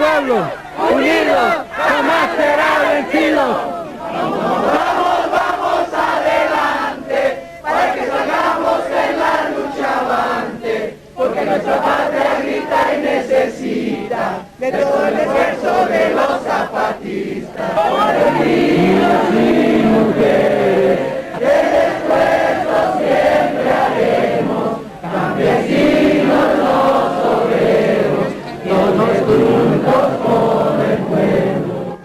pueblo, unidos, jamás será vencidos. Vamos adelante, para que salgamos en la lucha avante, porque nuestra patria grita y necesita de todo el esfuerzo de los zapatistas. Niños y mujeres, el esfuerzo siempre haremos, campesinos, los obreros, todos juntos por el pueblo.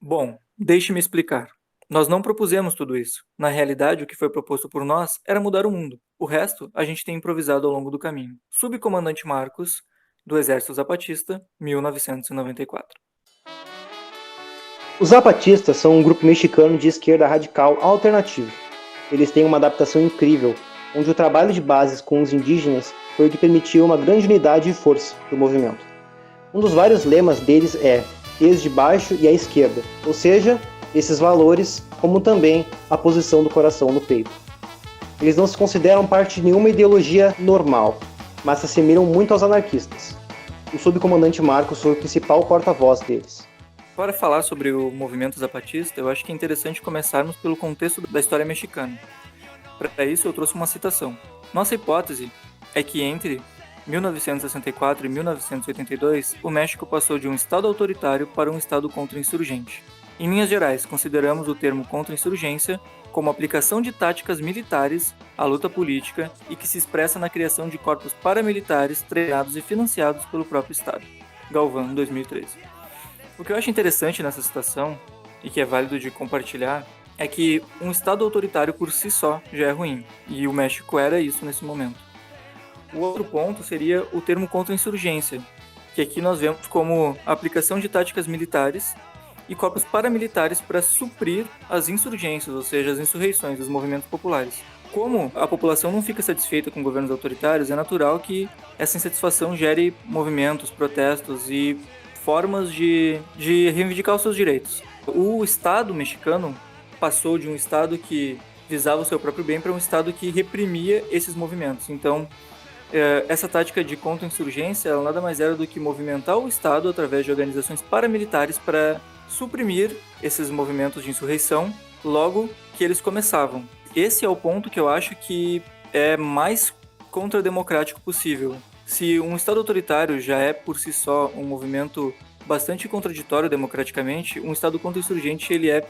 Bom, deixe-me explicar. Nós não propusemos tudo isso. Na realidade, o que foi proposto por nós era mudar o mundo. O resto, a gente tem improvisado ao longo do caminho. Subcomandante Marcos, do Exército Zapatista, 1994. Os zapatistas são um grupo mexicano de esquerda radical alternativo. Eles têm uma adaptação incrível, onde o trabalho de bases com os indígenas foi o que permitiu uma grande unidade e força do movimento. Um dos vários lemas deles é desde baixo e à esquerda, ou seja, esses valores, como também a posição do coração no peito. Eles não se consideram parte de nenhuma ideologia normal, mas se assemelham muito aos anarquistas. O subcomandante Marcos foi o principal porta-voz deles. Para falar sobre o movimento zapatista, eu acho que é interessante começarmos pelo contexto da história mexicana. Para isso, eu trouxe uma citação. Nossa hipótese é que entre 1964 e 1982, o México passou de um Estado autoritário para um Estado contra-insurgente. Em linhas gerais, consideramos o termo contra-insurgência como aplicação de táticas militares à luta política e que se expressa na criação de corpos paramilitares treinados e financiados pelo próprio Estado. Galvão, 2013. O que eu acho interessante nessa citação, e que é válido de compartilhar, é que um Estado autoritário por si só já é ruim, e o México era isso nesse momento. O outro ponto seria o termo contra-insurgência, que aqui nós vemos como a aplicação de táticas militares e corpos paramilitares para suprir as insurgências, ou seja, as insurreições dos movimentos populares. Como a população não fica satisfeita com governos autoritários, é natural que essa insatisfação gere movimentos, protestos e formas de reivindicar os seus direitos. O Estado mexicano passou de um Estado que visava o seu próprio bem para um Estado que reprimia esses movimentos. Então, essa tática de contra-insurgência ela nada mais era do que movimentar o Estado através de organizações paramilitares para suprimir esses movimentos de insurreição logo que eles começavam. Esse é o ponto que eu acho que é mais contrademocrático possível. Se um Estado autoritário já é por si só um movimento bastante contraditório democraticamente, um Estado contra-insurgente ele é,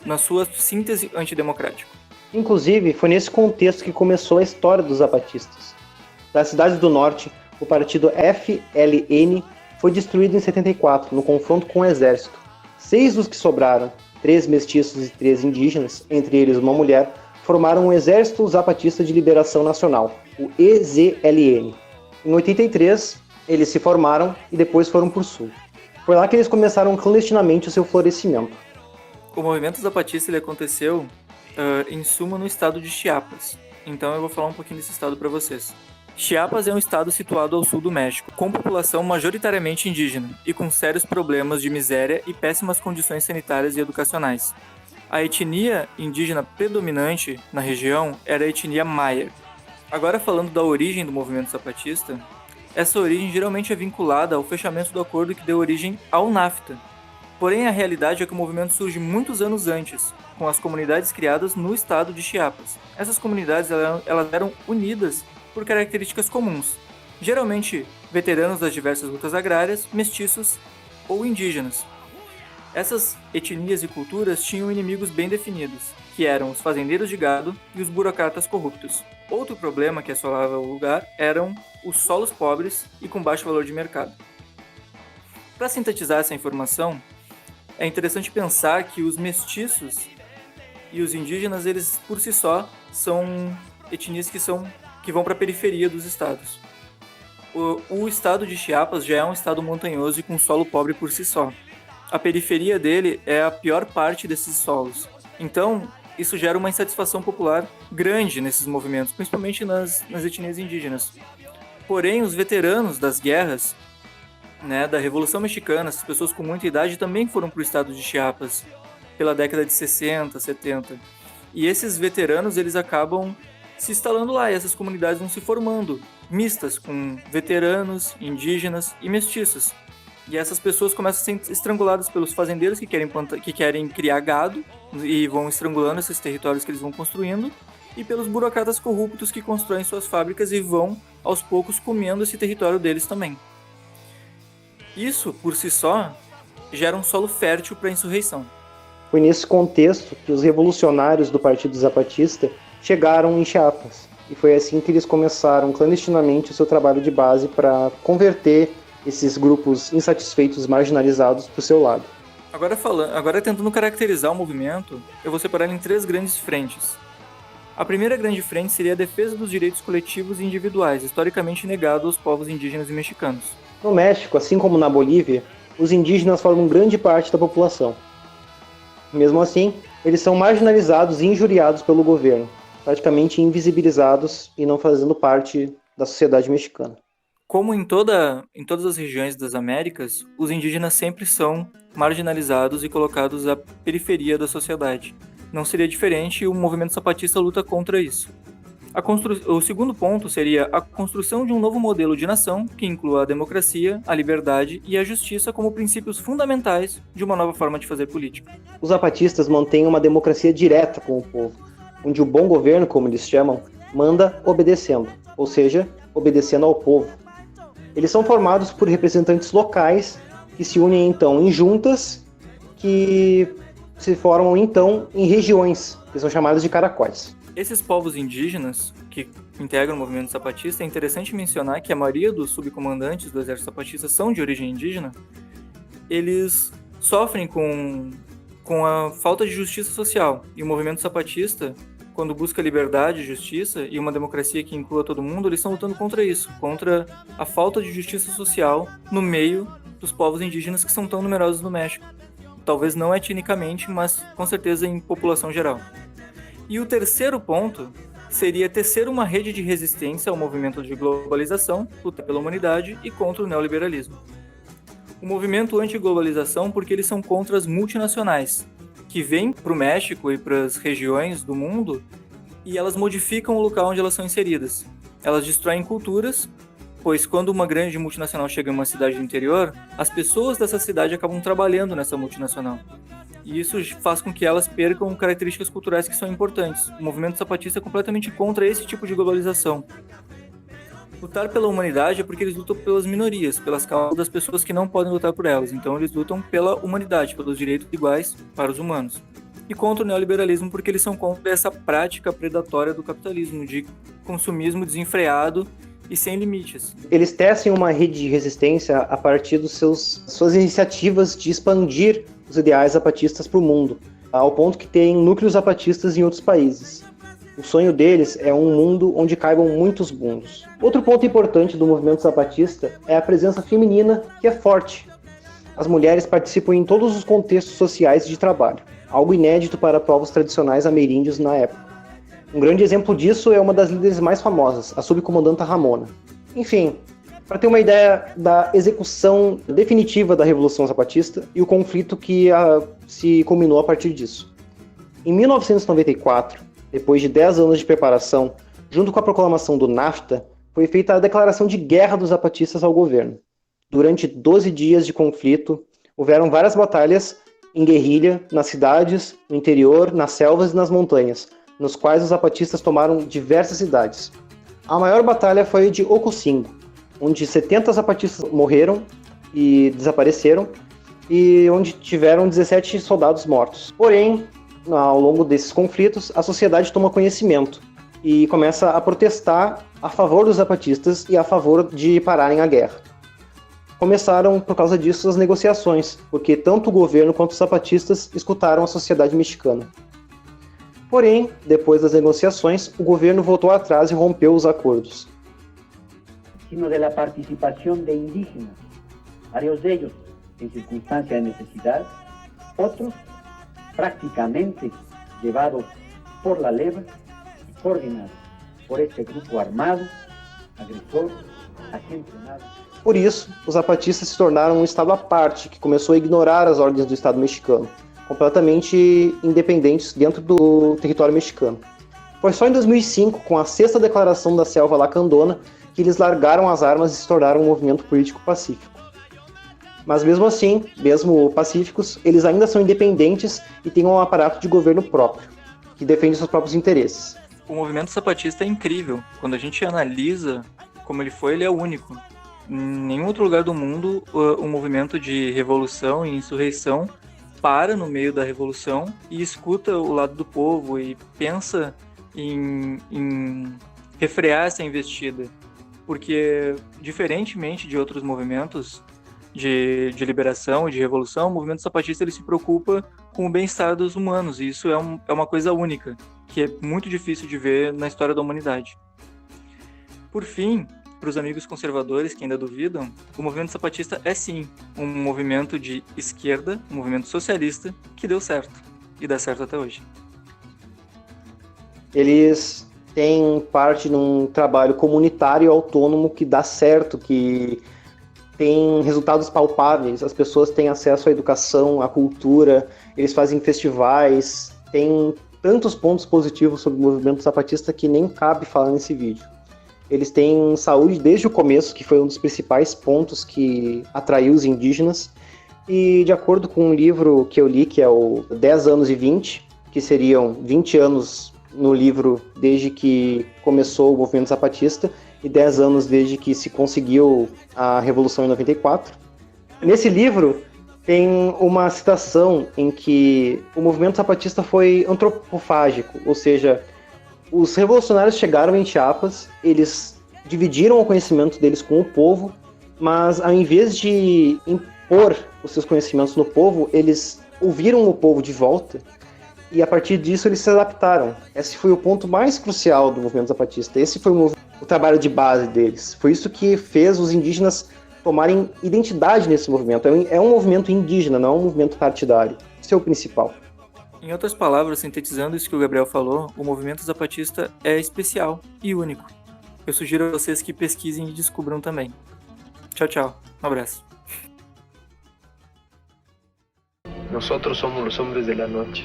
na sua síntese, antidemocrático. Inclusive, foi nesse contexto que começou a história dos zapatistas. Das cidades do norte, o partido FLN foi destruído em 74, no confronto com o exército. 6 dos que sobraram, 3 mestiços e 3 indígenas, entre eles uma mulher, formaram o Exército Zapatista de Liberação Nacional, o EZLN. Em 83, eles se formaram e depois foram para o sul. Foi lá que eles começaram clandestinamente o seu florescimento. O movimento zapatista ele aconteceu, em suma, no estado de Chiapas. Então eu vou falar um pouquinho desse estado para vocês. Chiapas é um estado situado ao sul do México, com população majoritariamente indígena e com sérios problemas de miséria e péssimas condições sanitárias e educacionais. A etnia indígena predominante na região era a etnia Maia. Agora falando da origem do movimento zapatista, essa origem geralmente é vinculada ao fechamento do acordo que deu origem ao NAFTA. Porém, a realidade é que o movimento surge muitos anos antes, com as comunidades criadas no estado de Chiapas. Essas comunidades elas eram unidas por características comuns, geralmente veteranos das diversas lutas agrárias, mestiços ou indígenas. Essas etnias e culturas tinham inimigos bem definidos, que eram os fazendeiros de gado e os burocratas corruptos. Outro problema que assolava o lugar eram os solos pobres e com baixo valor de mercado. Para sintetizar essa informação, é interessante pensar que os mestiços e os indígenas, eles por si só são etnias que vão para a periferia dos estados. O estado de Chiapas já é um estado montanhoso e com solo pobre por si só. A periferia dele é a pior parte desses solos. Então, isso gera uma insatisfação popular grande nesses movimentos, principalmente nas etnias indígenas. Porém, os veteranos das guerras, da Revolução Mexicana, essas pessoas com muita idade também foram para o estado de Chiapas pela década de 60, 70. E esses veteranos, eles acabam se instalando lá, e essas comunidades vão se formando, mistas, com veteranos, indígenas e mestiços. E essas pessoas começam a ser estranguladas pelos fazendeiros que querem criar gado e vão estrangulando esses territórios que eles vão construindo, e pelos burocratas corruptos que constroem suas fábricas e vão, aos poucos, comendo esse território deles também. Isso, por si só, gera um solo fértil para a insurreição. Foi nesse contexto que os revolucionários do Partido Zapatista chegaram em Chiapas. E foi assim que eles começaram clandestinamente o seu trabalho de base para converter esses grupos insatisfeitos, marginalizados, para o seu lado. Agora tentando caracterizar o movimento, eu vou separar ele em 3 grandes frentes. A primeira grande frente seria a defesa dos direitos coletivos e individuais, historicamente negado aos povos indígenas e mexicanos. No México, assim como na Bolívia, os indígenas formam grande parte da população. Mesmo assim, eles são marginalizados e injuriados pelo governo, praticamente invisibilizados e não fazendo parte da sociedade mexicana. Como em todas as regiões das Américas, os indígenas sempre são marginalizados e colocados à periferia da sociedade. Não seria diferente e o movimento zapatista luta contra isso. O segundo ponto seria a construção de um novo modelo de nação que inclua a democracia, a liberdade e a justiça como princípios fundamentais de uma nova forma de fazer política. Os zapatistas mantêm uma democracia direta com o povo, onde o bom governo, como eles chamam, manda obedecendo, ou seja, obedecendo ao povo. Eles são formados por representantes locais que se unem então em juntas que se formam então em regiões, que são chamadas de caracóis. Esses povos indígenas que integram o movimento zapatista, é interessante mencionar que a maioria dos subcomandantes do exército zapatista são de origem indígena. Eles sofrem com a falta de justiça social. E o movimento zapatista, quando busca liberdade, justiça e uma democracia que inclua todo mundo, eles estão lutando contra isso, contra a falta de justiça social no meio dos povos indígenas que são tão numerosos no México. Talvez não etnicamente, mas com certeza em população geral. E o terceiro ponto seria tecer uma rede de resistência ao movimento de globalização, luta pela humanidade e contra o neoliberalismo. O movimento anti-globalização porque eles são contra as multinacionais, que vêm para o México e para as regiões do mundo e elas modificam o local onde elas são inseridas. Elas destroem culturas, pois quando uma grande multinacional chega em uma cidade do interior, as pessoas dessa cidade acabam trabalhando nessa multinacional. E isso faz com que elas percam características culturais que são importantes. O movimento zapatista é completamente contra esse tipo de globalização. Lutar pela humanidade é porque eles lutam pelas minorias, pelas causas das pessoas que não podem lutar por elas. Então eles lutam pela humanidade, pelos direitos iguais para os humanos. E contra o neoliberalismo porque eles são contra essa prática predatória do capitalismo, de consumismo desenfreado e sem limites. Eles tecem uma rede de resistência a partir dos suas iniciativas de expandir os ideais zapatistas para o mundo, ao ponto que tem núcleos zapatistas em outros países. O sonho deles é um mundo onde caibam muitos bundos. Outro ponto importante do movimento zapatista é a presença feminina, que é forte. As mulheres participam em todos os contextos sociais de trabalho, algo inédito para povos tradicionais ameríndios na época. Um grande exemplo disso é uma das líderes mais famosas, a subcomandanta Ramona. Enfim, para ter uma ideia da execução definitiva da Revolução Zapatista e o conflito que se culminou a partir disso. Em 1994, depois de 10 anos de preparação, junto com a proclamação do NAFTA, foi feita a declaração de guerra dos zapatistas ao governo. Durante 12 dias de conflito, houveram várias batalhas em guerrilha, nas cidades, no interior, nas selvas e nas montanhas, nos quais os zapatistas tomaram diversas cidades. A maior batalha foi a de Ocosingo, onde 70 zapatistas morreram e desapareceram, e onde tiveram 17 soldados mortos. Porém, ao longo desses conflitos, a sociedade toma conhecimento e começa a protestar a favor dos zapatistas e a favor de pararem a guerra. Começaram, por causa disso, as negociações, porque tanto o governo quanto os zapatistas escutaram a sociedade mexicana. Porém, depois das negociações, o governo voltou atrás e rompeu os acordos. Sino de la participación de indígenas, varios de ellos en circunstancias de necesidad, otros prácticamente llevados por la leva y coordinados por este grupo armado, agresor, así entrenado. Por isso, os zapatistas se tornaram um estado à parte, que começou a ignorar as ordens do Estado mexicano, completamente independentes dentro do território mexicano. Foi só em 2005, com a 6ª Declaração da Selva Lacandona, que eles largaram as armas e se tornaram um movimento político pacífico. Mas mesmo assim, mesmo pacíficos, eles ainda são independentes e têm um aparato de governo próprio, que defende seus próprios interesses. O movimento zapatista é incrível. Quando a gente analisa como ele é único. Em nenhum outro lugar do mundo, um movimento de revolução e insurreição para no meio da revolução e escuta o lado do povo e pensa em refrear essa investida. Porque, diferentemente de outros movimentos de liberação e de revolução, o movimento zapatista ele se preocupa com o bem-estar dos humanos, e isso é uma coisa única, que é muito difícil de ver na história da humanidade. Por fim, para os amigos conservadores que ainda duvidam, o movimento zapatista é sim um movimento de esquerda, um movimento socialista, que deu certo, e dá certo até hoje. Eles têm parte num trabalho comunitário autônomo que dá certo, que tem resultados palpáveis, as pessoas têm acesso à educação, à cultura, eles fazem festivais, tem tantos pontos positivos sobre o movimento zapatista que nem cabe falar nesse vídeo. Eles têm saúde desde o começo, que foi um dos principais pontos que atraiu os indígenas, e de acordo com um livro que eu li, que é o 10 anos e 20, que seriam 20 anos no livro desde que começou o movimento zapatista, e 10 anos desde que se conseguiu a Revolução em 94. Nesse livro tem uma citação em que o movimento zapatista foi antropofágico, ou seja, os revolucionários chegaram em Chiapas, eles dividiram o conhecimento deles com o povo, mas ao invés de impor os seus conhecimentos no povo, eles ouviram o povo de volta e a partir disso eles se adaptaram. Esse foi o ponto mais crucial do movimento zapatista, esse foi o trabalho de base deles. Foi isso que fez os indígenas tomarem identidade nesse movimento. É um movimento indígena, não é um movimento partidário. Isso é o principal. Em outras palavras, sintetizando isso que o Gabriel falou, o movimento zapatista é especial e único. Eu sugiro a vocês que pesquisem e descubram também. Tchau, tchau. Um abraço. Nosotros somos los hombres de la noche,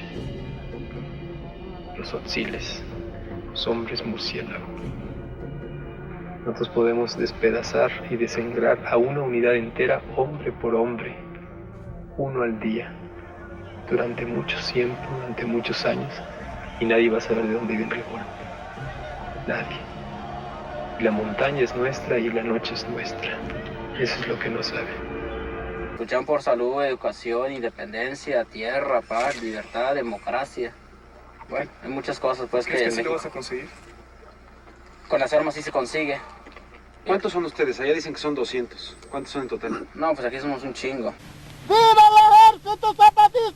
los otziles, los hombres murciélago. Nosotros podemos despedazar y desangrar a una unidad entera, hombre por hombre, uno al día, durante mucho tiempo, durante muchos años, y nadie va a saber de dónde viene el golpe. Nadie. Y la montaña es nuestra y la noche es nuestra. Eso es lo que no saben. Luchan por salud, educación, independencia, tierra, paz, libertad, democracia. Bueno, hay muchas cosas pues ¿Crees que sí México, lo vas a conseguir? con las armas sí se consigue. ¿Cuántos son ustedes? Allá dicen que son 200. ¿Cuántos son en total? No, pues aquí somos un chingo. ¡Viva el ejército zapatista!